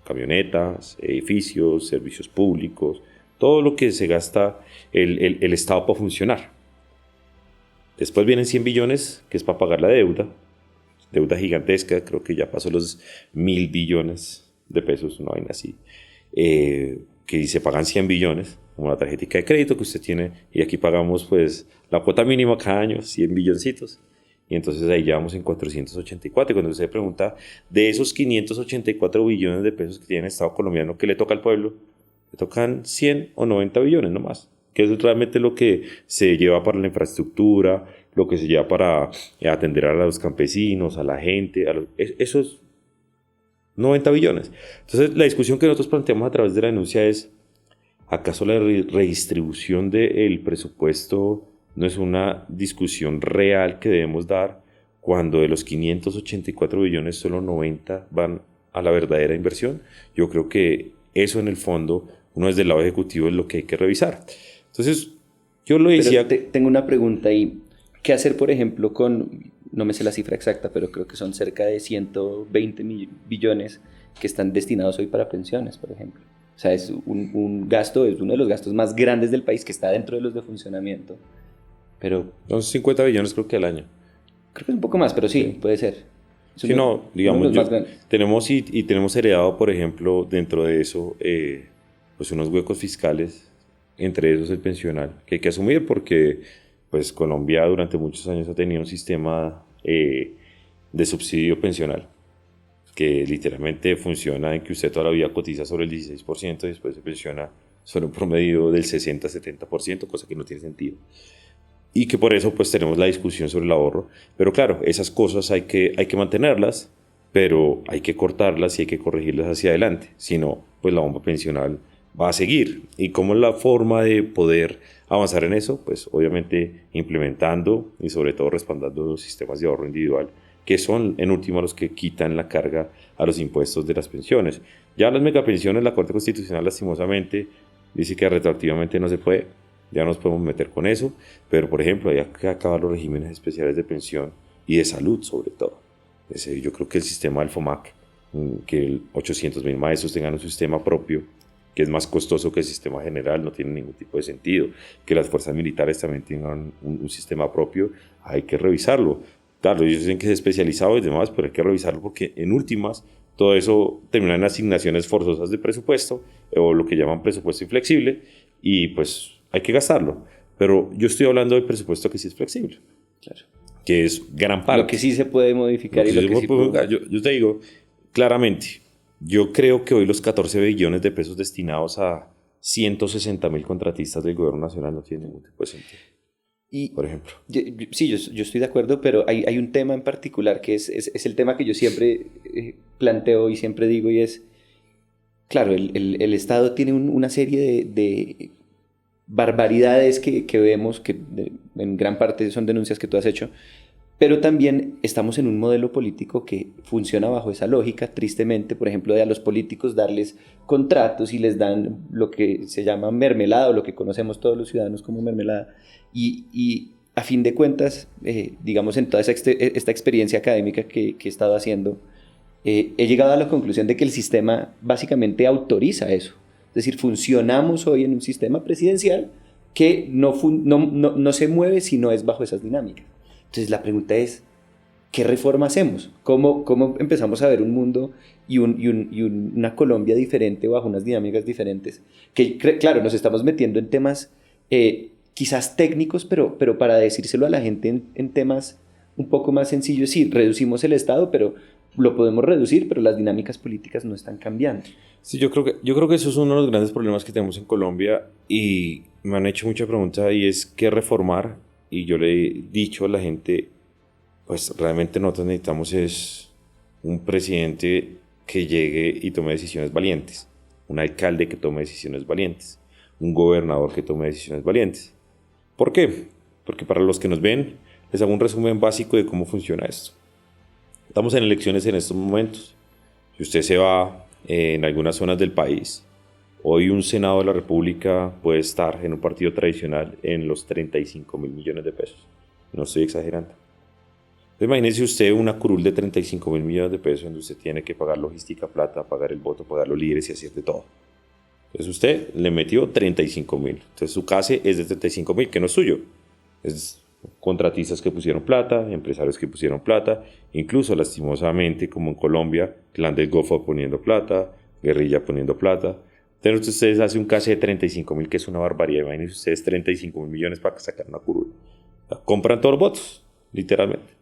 camionetas, edificios, servicios públicos, todo lo que se gasta el Estado para funcionar. Después vienen 100 billones, que es para pagar la deuda gigantesca, creo que ya pasó los 1.000 billones de pesos, una vaina así, que se pagan 100 billones, como la tarjeta de crédito que usted tiene, y aquí pagamos pues la cuota mínima cada año, 100 billoncitos, y entonces ahí ya vamos en 484, y cuando usted pregunta, de esos 584 billones de pesos que tiene el Estado colombiano, ¿qué le toca al pueblo? Le tocan 100 o 90 billones nomás, que es realmente lo que se lleva para la infraestructura, lo que se lleva para atender a los campesinos, a la gente, esos 90 billones. Entonces, la discusión que nosotros planteamos a través de la denuncia es, ¿acaso la redistribución del presupuesto no es una discusión real que debemos dar cuando de los 584 billones solo 90 van a la verdadera inversión? Yo creo que eso en el fondo, uno desde el lado ejecutivo, es lo que hay que revisar. Entonces, yo lo decía... Tengo una pregunta ahí. ¿Qué hacer, por ejemplo, con, no me sé la cifra exacta, pero creo que son cerca de 120 billones que están destinados hoy para pensiones, por ejemplo? O sea, es un gasto, es uno de los gastos más grandes del país que está dentro de los de funcionamiento. Pero... Son 50 billones creo que al año. Creo que es un poco más, pero sí, puede ser. Sí, no, digamos, tenemos heredado, por ejemplo, dentro de eso, pues unos huecos fiscales, entre esos el pensional, que hay que asumir porque pues Colombia durante muchos años ha tenido un sistema de subsidio pensional que literalmente funciona en que usted toda la vida cotiza sobre el 16% y después se pensiona sobre un promedio del 60-70%, cosa que no tiene sentido. Y que por eso pues tenemos la discusión sobre el ahorro. Pero claro, esas cosas hay que mantenerlas, pero hay que cortarlas y hay que corregirlas hacia adelante. Si no, pues la bomba pensional va a seguir. ¿Y cómo es la forma de poder avanzar en eso? Pues obviamente implementando y sobre todo respaldando los sistemas de ahorro individual, que son en última los que quitan la carga a los impuestos de las pensiones. Ya las megapensiones, la Corte Constitucional lastimosamente dice que retroactivamente no se puede, ya nos podemos meter con eso, pero por ejemplo hay que acabar los regímenes especiales de pensión y de salud sobre todo. Yo creo que el sistema del FOMAC, que 800.000 maestros tengan un sistema propio, que es más costoso que el sistema general, no tiene ningún tipo de sentido. Que las fuerzas militares también tengan un sistema propio, hay que revisarlo. Claro, ellos dicen que es especializado y demás, pero hay que revisarlo porque en últimas todo eso termina en asignaciones forzosas de presupuesto o lo que llaman presupuesto inflexible y pues hay que gastarlo. Pero yo estoy hablando del presupuesto que sí es flexible, claro, que es gran parte. Lo que sí se puede modificar y lo que sí puede... Yo te digo claramente, yo creo que hoy los 14 billones de pesos destinados a 160.000 contratistas del gobierno nacional no tienen ningún tipo de sentido. Y, por ejemplo. Sí, yo estoy de acuerdo, pero hay un tema en particular que es el tema que yo siempre planteo y siempre digo, y es, claro, el Estado tiene una serie de barbaridades que vemos, que en gran parte son denuncias que tú has hecho, pero también estamos en un modelo político que funciona bajo esa lógica, tristemente, por ejemplo, de a los políticos darles contratos y les dan lo que se llama mermelada, o lo que conocemos todos los ciudadanos como mermelada, y a fin de cuentas, digamos, en toda esta experiencia académica que he estado haciendo, he llegado a la conclusión de que el sistema básicamente autoriza eso. Es decir, funcionamos hoy en un sistema presidencial que no se mueve si no es bajo esas dinámicas. Entonces la pregunta es, ¿qué reforma hacemos? ¿Cómo empezamos a ver un mundo y una Colombia diferente bajo unas dinámicas diferentes? Que claro, nos estamos metiendo en temas quizás técnicos, pero para decírselo a la gente en temas un poco más sencillos. Sí, reducimos el Estado, pero lo podemos reducir, pero las dinámicas políticas no están cambiando. Sí, yo creo que eso es uno de los grandes problemas que tenemos en Colombia y me han hecho mucha pregunta y es ¿qué reformar? Y yo le he dicho a la gente, pues realmente nosotros necesitamos es un presidente que llegue y tome decisiones valientes, un alcalde que tome decisiones valientes, un gobernador que tome decisiones valientes. ¿Por qué? Porque para los que nos ven, les hago un resumen básico de cómo funciona esto. Estamos en elecciones en estos momentos. Si usted se va en algunas zonas del país, hoy un Senado de la República puede estar en un partido tradicional en los 35.000 millones de pesos. No estoy exagerando. Entonces, imagínese usted una curul de 35.000 millones de pesos donde usted tiene que pagar logística, plata, pagar el voto, pagar los líderes y hacer de todo. Entonces usted le metió 35.000. Entonces su CASE es de 35.000, que no es suyo. Es contratistas que pusieron plata, empresarios que pusieron plata, incluso lastimosamente como en Colombia, Clan del Golfo poniendo plata, guerrilla poniendo plata. Entonces ustedes hacen un CASE de 35.000, que es una barbaridad. Imagínense ustedes 35.000 millones para sacar una curul. Compran todos los votos, literalmente.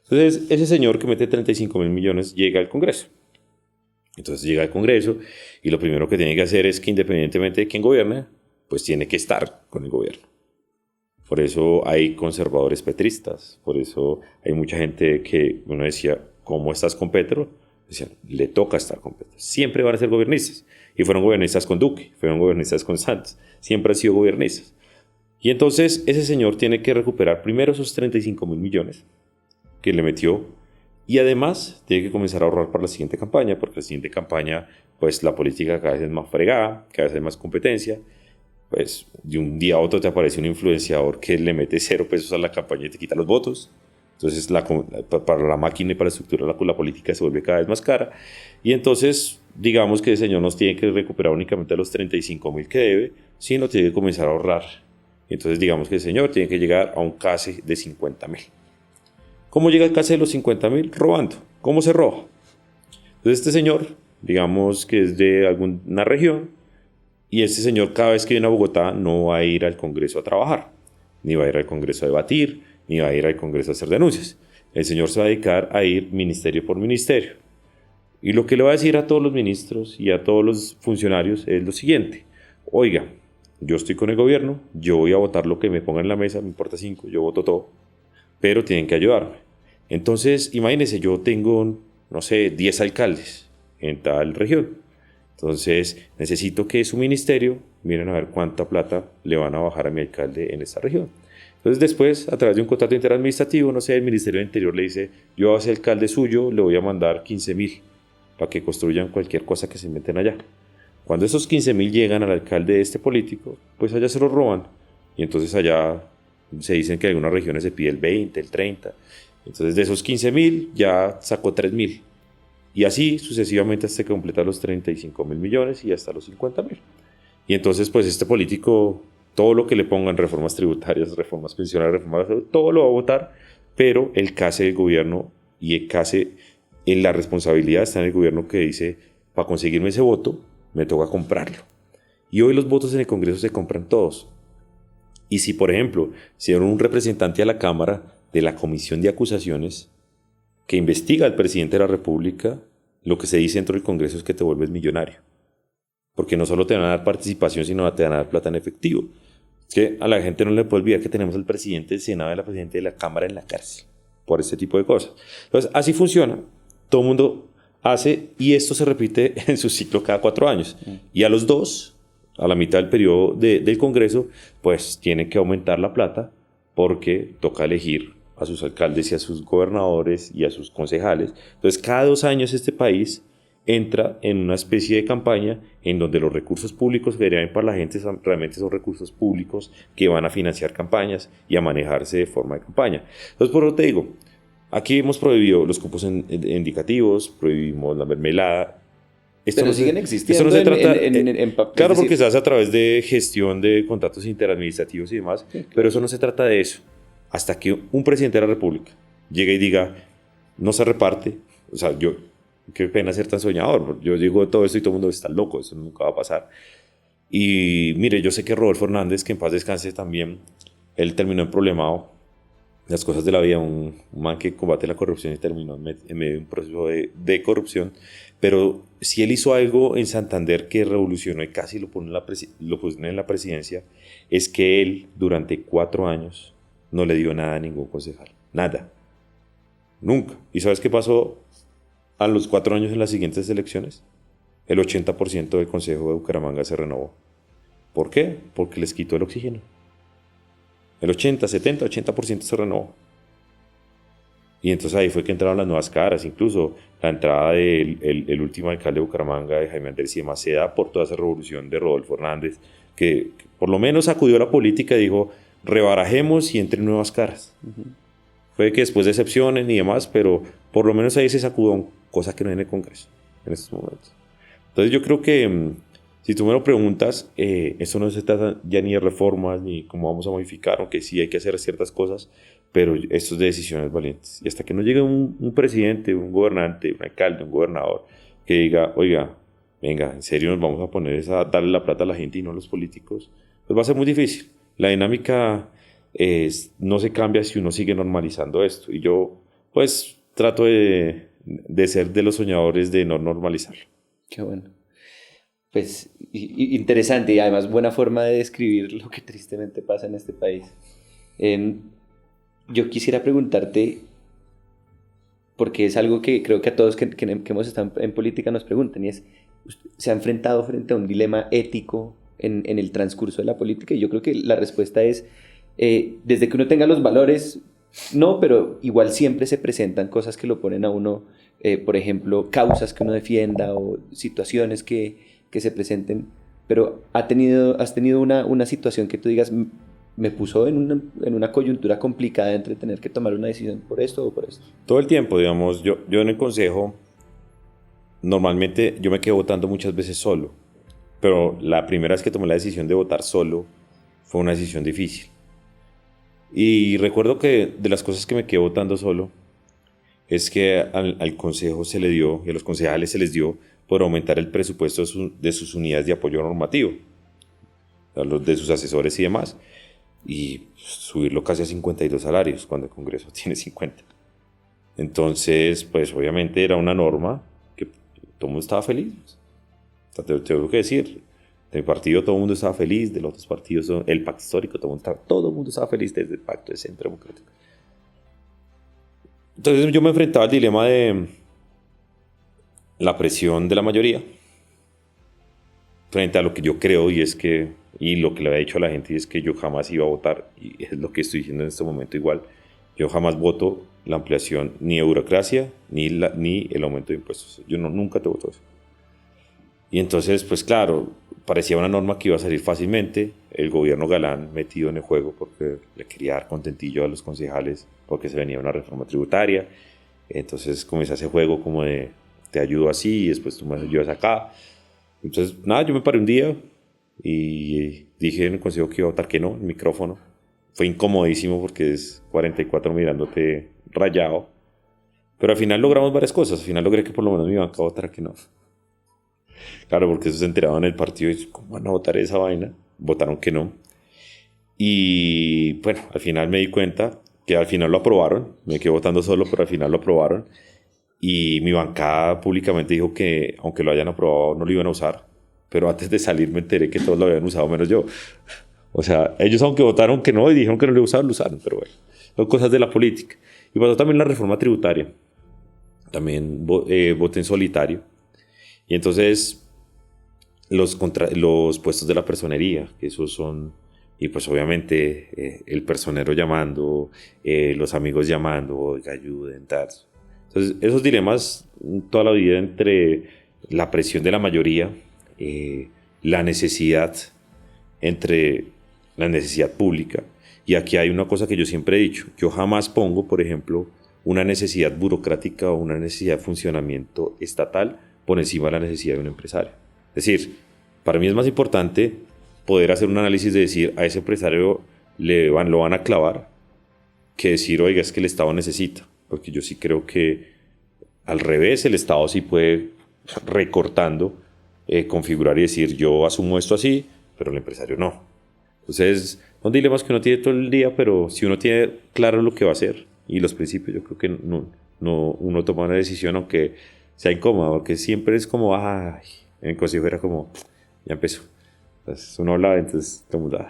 Entonces, ese señor que mete 35.000 millones llega al Congreso. Entonces llega al Congreso y lo primero que tiene que hacer es que independientemente de quién gobierne, pues tiene que estar con el gobierno. Por eso hay conservadores petristas, por eso hay mucha gente que uno decía, ¿cómo estás con Petro? Decían, le toca estar con Petro. Siempre van a ser gobernistas. Y fueron gobernistas con Duque, fueron gobernistas con Santos, siempre han sido gobernistas. Y entonces ese señor tiene que recuperar primero esos 35.000 millones que le metió y además tiene que comenzar a ahorrar para la siguiente campaña, porque la siguiente campaña, pues la política cada vez es más fregada, cada vez hay más competencia, pues de un día a otro te aparece un influenciador que le mete 0 pesos a la campaña y te quita los votos. Entonces para la máquina y para la estructura la política se vuelve cada vez más cara y entonces digamos que el señor nos tiene que recuperar únicamente los 35.000 que debe, sino tiene que comenzar a ahorrar. Entonces digamos que el señor tiene que llegar a un CASE de 50.000. ¿Cómo llega al CASE de los 50.000? Robando. ¿Cómo se roba? Entonces este señor, digamos que es de alguna región, y este señor cada vez que viene a Bogotá no va a ir al Congreso a trabajar, ni va a ir al Congreso a debatir, ni va a ir al Congreso a hacer denuncias. El señor se va a dedicar a ir ministerio por ministerio. Y lo que le va a decir a todos los ministros y a todos los funcionarios es lo siguiente. Oiga, yo estoy con el gobierno, yo voy a votar lo que me ponga en la mesa, me importa 5, yo voto todo, pero tienen que ayudarme. Entonces, imagínense, yo tengo, no sé, 10 alcaldes en tal región. Entonces, necesito que su ministerio miren a ver cuánta plata le van a bajar a mi alcalde en esta región. Entonces, después, a través de un contrato interadministrativo, no sé, el Ministerio del Interior le dice, yo a ese alcalde suyo le voy a mandar 15.000 para que construyan cualquier cosa que se inventen allá. Cuando esos 15.000 llegan al alcalde de este político, pues allá se los roban. Y entonces allá se dicen que en algunas regiones se pide el 20, el 30. Entonces de esos 15.000 ya sacó 3.000. Y así sucesivamente hasta que completa los 35.000 millones y hasta los 50.000. Y entonces pues este político, todo lo que le pongan, reformas tributarias, reformas pensionales, reformas de salud, todo lo va a votar, pero el CASE del gobierno y el CASE en la responsabilidad está en el gobierno que dice, para conseguirme ese voto, me toca comprarlo. Y hoy los votos en el Congreso se compran todos. Y si, por ejemplo, si era un representante a la Cámara de la Comisión de Acusaciones que investiga al presidente de la República, lo que se dice dentro del Congreso es que te vuelves millonario. Porque no solo te van a dar participación, sino te van a dar plata en efectivo. Es que a la gente no le puede olvidar que tenemos al presidente del Senado y al presidente de la Cámara en la cárcel por este tipo de cosas. Entonces, así funciona. Todo el mundo hace, y esto se repite en su ciclo cada 4 años. Y a los 2, a la mitad del periodo del Congreso, pues tienen que aumentar la plata porque toca elegir a sus alcaldes y a sus gobernadores y a sus concejales. Entonces, cada 2 años este país entra en una especie de campaña en donde los recursos públicos que deberían ir para la gente realmente son recursos públicos que van a financiar campañas y a manejarse de forma de campaña. Entonces, por eso te digo, aquí hemos prohibido los cupos indicativos, prohibimos la mermelada. Pero siguen existiendo esto no se trata, claro, decir, porque se hace a través de gestión de contratos interadministrativos y demás, sí, claro. Pero eso no se trata de eso. Hasta que un presidente de la República llegue y diga, no se reparte, o sea, yo, qué pena ser tan soñador, yo digo todo esto y todo el mundo está loco, eso nunca va a pasar. Y mire, yo sé que Rodolfo Hernández, que en paz descanse también, él terminó en problemado, las cosas de la vida, un man que combate la corrupción y terminó en medio de un proceso de corrupción, pero si él hizo algo en Santander que revolucionó y casi lo pone en la presidencia, es que él durante 4 años no le dio nada a ningún concejal, nada, nunca. ¿Y sabes qué pasó a los 4 años en las siguientes elecciones, el 80% del Consejo de Bucaramanga se renovó. ¿Por qué? Porque les quitó el oxígeno. El 80, 70, 80% se renovó. Y entonces ahí fue que entraron las nuevas caras, incluso la entrada del el último alcalde de Bucaramanga, de Jaime Andrés y demás, se da por toda esa revolución de Rodolfo Hernández, que por lo menos sacudió la política y dijo, rebarajemos y entren nuevas caras. Puede que después decepcionen y demás, pero por lo menos ahí se sacudó, cosa que no hay en el Congreso en estos momentos. Entonces yo creo que si tú me lo preguntas, eso no se trata ya ni de reformas, ni cómo vamos a modificar, aunque sí hay que hacer ciertas cosas, pero esto es de decisiones valientes. Y hasta que no llegue un presidente, un gobernante, un alcalde, un gobernador, que diga, oiga, venga, en serio nos vamos a poner a darle la plata a la gente y no a los políticos, pues va a ser muy difícil. La dinámica no se cambia si uno sigue normalizando esto. Y yo, pues, trato de ser de los soñadores de no normalizarlo. Qué bueno. Pues interesante y además buena forma de describir lo que tristemente pasa en este país. Yo quisiera preguntarte, porque es algo que creo que a todos que hemos estado en política nos preguntan, y es, ¿se ha enfrentado frente a un dilema ético en el transcurso de la política? Y yo creo que la respuesta es, desde que uno tenga los valores, no, pero igual siempre se presentan cosas que lo ponen a uno, por ejemplo, causas que uno defienda o situaciones que se presenten, pero has tenido una situación que tú digas, me puso en una coyuntura complicada entre tener que tomar una decisión por esto o por esto. Todo el tiempo, digamos, yo en el consejo, normalmente yo me quedo votando muchas veces solo, pero la primera vez que tomé la decisión de votar solo fue una decisión difícil. Y recuerdo que de las cosas que me quedé votando solo es que al consejo se le dio, y a los concejales se les dio por aumentar el presupuesto de sus unidades de apoyo normativo, de sus asesores y demás, y subirlo casi a 52 salarios cuando el Congreso tiene 50. Entonces, pues obviamente era una norma que todo el mundo estaba feliz. O sea, tengo que decir, de mi partido todo el mundo estaba feliz, de los otros partidos, el pacto histórico, todo el mundo estaba feliz desde el pacto de Centro Democrático. Entonces yo me enfrentaba al dilema de la presión de la mayoría frente a lo que yo creo y lo que le había dicho a la gente, y es que yo jamás iba a votar, y es lo que estoy diciendo en este momento igual, yo jamás voto la ampliación ni de burocracia ni el aumento de impuestos. Yo nunca te voto eso. Y entonces, pues claro, parecía una norma que iba a salir fácilmente, el gobierno Galán metido en el juego porque le quería dar contentillo a los concejales porque se venía una reforma tributaria. Entonces comenzó ese juego como de te ayudo así y después tú me ayudas acá. Entonces nada, yo me paré un día y dije en el consejo que iba a votar que no, el micrófono. Fue incomodísimo porque es 44 mirándote rayado, pero al final logramos varias cosas. Al final logré que por lo menos mi banca votara que no. Claro, porque eso se enteraban en el partido y ¿cómo van a votar esa vaina? Votaron que no. Y bueno, al final me di cuenta que al final lo aprobaron. Me quedé votando solo, pero al final lo aprobaron. Y mi bancada públicamente dijo que aunque lo hayan aprobado no lo iban a usar. Pero antes de salir me enteré que todos lo habían usado menos yo. O sea, ellos aunque votaron que no y dijeron que no lo usaban, lo usaron. Pero bueno, son cosas de la política. Y pasó también la reforma tributaria. También voté en solitario. Y entonces los puestos de la personería, que esos son, y pues obviamente el personero llamando, los amigos llamando, oiga, ayuden, tal. Entonces esos dilemas toda la vida entre la presión de la mayoría, la necesidad pública, y aquí hay una cosa que yo siempre he dicho, yo jamás pongo, por ejemplo, una necesidad burocrática o una necesidad de funcionamiento estatal por encima de la necesidad de un empresario. Es decir, para mí es más importante poder hacer un análisis de decir a ese empresario lo van a clavar que decir, oiga, es que el Estado necesita. Porque yo sí creo que al revés, el Estado sí puede, recortando, configurar y decir, yo asumo esto así, pero el empresario no. Entonces, son dilemas que uno tiene todo el día, pero si uno tiene claro lo que va a hacer y los principios, yo creo que uno toma una decisión, aunque sea incómoda, porque siempre es como, en el consejo era como, ya empezó. Entonces uno hablaba, entonces todo el mundo,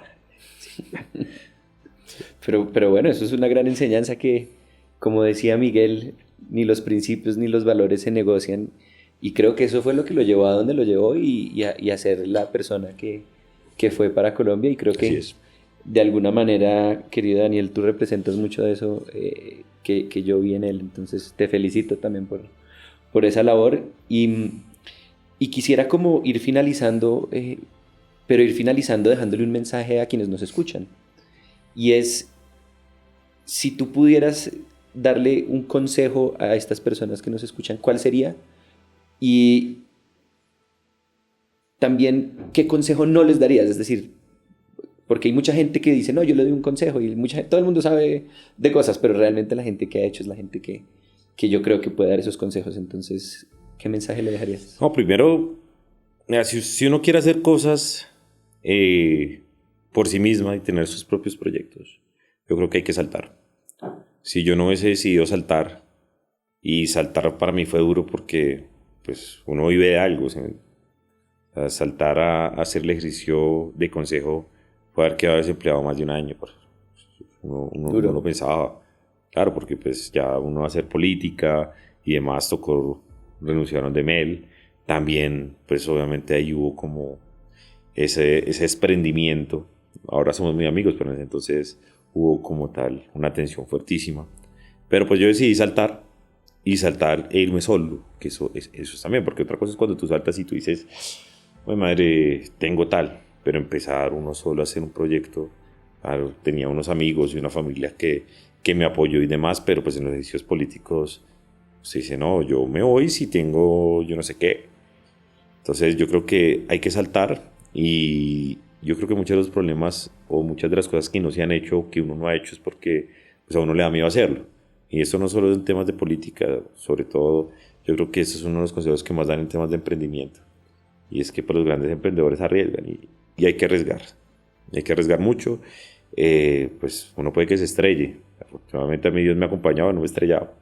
Pero bueno, eso es una gran enseñanza que, como decía Miguel, ni los principios ni los valores se negocian. Y creo que eso fue lo que lo llevó a donde lo llevó y a ser la persona que fue para Colombia. Y creo Así que es. de alguna manera, querido Daniel, tú representas mucho de eso que yo vi en él. Entonces te felicito también por esa labor. Y quisiera como ir finalizando, pero ir finalizando dejándole un mensaje a quienes nos escuchan. Y es, si tú pudieras darle un consejo a estas personas que nos escuchan, ¿cuál sería? Y también, ¿qué consejo no les darías? Es decir, porque hay mucha gente que dice, no, yo le doy un consejo y todo el mundo sabe de cosas, pero realmente la gente que ha hecho es la gente que yo creo que puede dar esos consejos. Entonces, ¿qué mensaje le dejarías? No, primero, mira, si uno quiere hacer cosas por sí misma y tener sus propios proyectos, yo creo que hay que saltar. Si yo no hubiese decidido saltar, y saltar para mí fue duro porque pues, uno vive de algo. ¿Sí? O sea, saltar a hacer el ejercicio de consejo puede haber quedado desempleado más de un año. Uno lo pensaba, claro, porque pues ya uno va a hacer política y demás, tocó renunciaron de Mel. También, pues obviamente ahí hubo como ese desprendimiento. Ahora somos muy amigos, pero en ese entonces hubo como tal una tensión fuertísima. Pero pues yo decidí saltar e irme solo, que eso es también, porque otra cosa es cuando tú saltas y tú dices, "Ay, madre, tengo tal", pero empezar uno solo a hacer un proyecto, claro, tenía unos amigos y una familia que me apoyó y demás, pero pues en los ejercicios políticos se dice, no, yo me voy si tengo yo no sé qué. Entonces yo creo que hay que saltar y yo creo que muchos de los problemas o muchas de las cosas que no se han hecho, que uno no ha hecho, es porque pues, a uno le da miedo hacerlo. Y esto no solo en temas de política, sobre todo yo creo que eso es uno de los consejos que más dan en temas de emprendimiento. Y es que pues, los grandes emprendedores arriesgan y hay que arriesgar. Hay que arriesgar mucho. Pues uno puede que se estrelle. Afortunadamente a mí Dios me ha acompañado, no me he estrellado.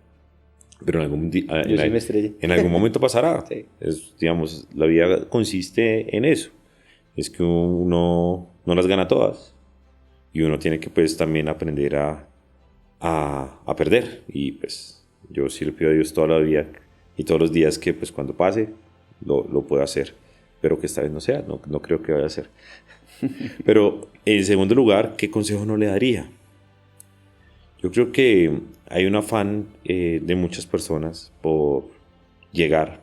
Pero Yo sí me estrellé. en algún momento pasará. Sí. Digamos, la vida consiste en eso. Es que uno no las gana todas. Y uno tiene que pues también aprender a perder. Y pues yo sí le pido a Dios toda la vida y todos los días que pues cuando pase lo pueda hacer. Pero que esta vez no sea, no creo que vaya a ser. Pero en segundo lugar, ¿qué consejo no le daría? Yo creo que hay un afán de muchas personas por llegar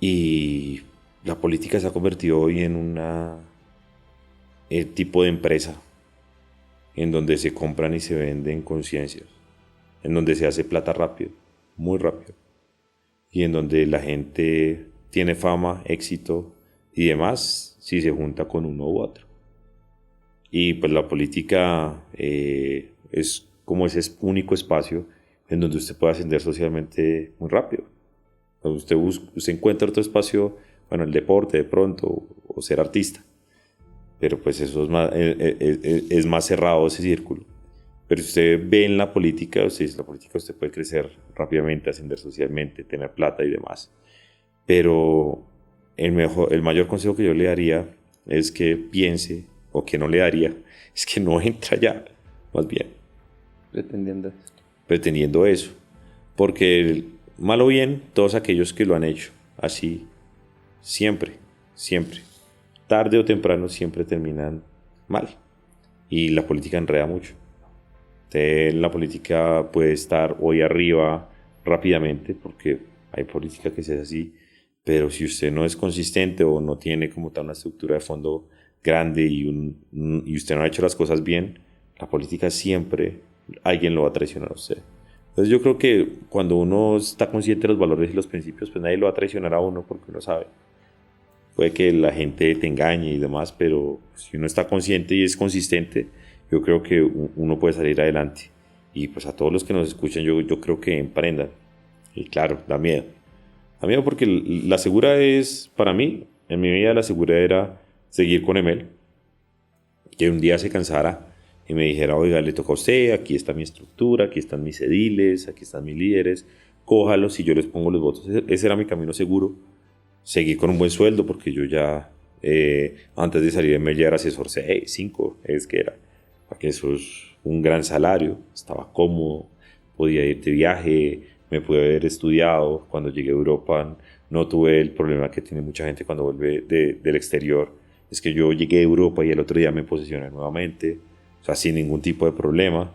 y la política se ha convertido hoy en una tipo de empresa en donde se compran y se venden conciencias, en donde se hace plata rápido, muy rápido, y en donde la gente tiene fama, éxito y demás si se junta con uno u otro. Y pues la política es como ese único espacio en donde usted puede ascender socialmente muy rápido. Usted encuentra otro espacio, bueno, el deporte de pronto, o ser artista, pero pues eso es más cerrado ese círculo. Pero si usted ve en la política, usted puede crecer rápidamente, ascender socialmente, tener plata y demás. Pero el mayor consejo que yo le daría es que piense, o que no le daría, es que no entra ya, más bien. Pretendiendo eso. Porque mal o bien, todos aquellos que lo han hecho así, siempre, tarde o temprano, siempre terminan mal. Y la política enreda mucho. La política puede estar hoy arriba rápidamente, porque hay política que se hace así, pero si usted no es consistente o no tiene como tal una estructura de fondo grande y usted no ha hecho las cosas bien, la política siempre alguien lo va a traicionar a usted. Entonces yo creo que cuando uno está consciente de los valores y los principios, pues nadie lo va a traicionar a uno porque uno sabe. Puede que la gente te engañe y demás, pero si uno está consciente y es consistente, yo creo que uno puede salir adelante. Y pues a todos los que nos escuchan, yo creo que emprendan. Y claro, da miedo. Da miedo porque la segura es, para mí, en mi vida la segura era seguir con Emel. Que un día se cansara y me dijera, oiga, le toca a usted, aquí está mi estructura, aquí están mis ediles, aquí están mis líderes, cójalos y yo les pongo los votos. Ese era mi camino seguro. Seguir con un buen sueldo porque yo ya, antes de salir de Emel ya era asesor 6, 5, es que era. Porque eso es un gran salario, estaba cómodo, podía ir de viaje, me pude haber estudiado. Cuando llegué a Europa no tuve el problema que tiene mucha gente cuando vuelve del exterior. Es que yo llegué a Europa y el otro día me posicioné nuevamente, o sea, sin ningún tipo de problema.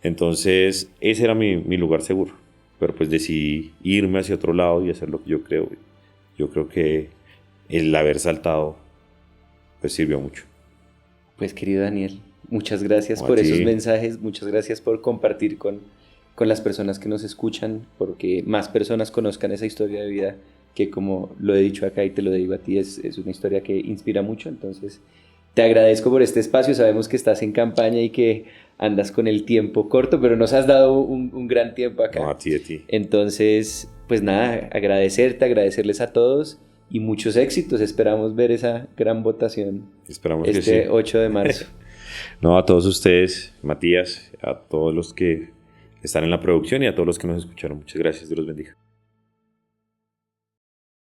Entonces, ese era mi lugar seguro. Pero pues decidí irme hacia otro lado y hacer lo que yo creo. Yo creo que el haber saltado pues sirvió mucho. Pues querido Daniel, muchas gracias No, a por ti. esos mensajes, muchas gracias por compartir con las personas que nos escuchan, porque más personas conozcan esa historia de vida que, como lo he dicho acá y te lo digo a ti, es una historia que inspira mucho. Entonces, te agradezco por este espacio. Sabemos que estás en campaña y que andas con el tiempo corto, pero nos has dado un gran tiempo acá. No, a ti, a ti. Entonces, pues nada, agradecerles a todos y muchos éxitos. Esperamos ver esa gran votación Esperamos que este sí. 8 de marzo. No, a todos ustedes, Matías, a todos los que están en la producción y a todos los que nos escucharon. Muchas gracias, Dios los bendiga.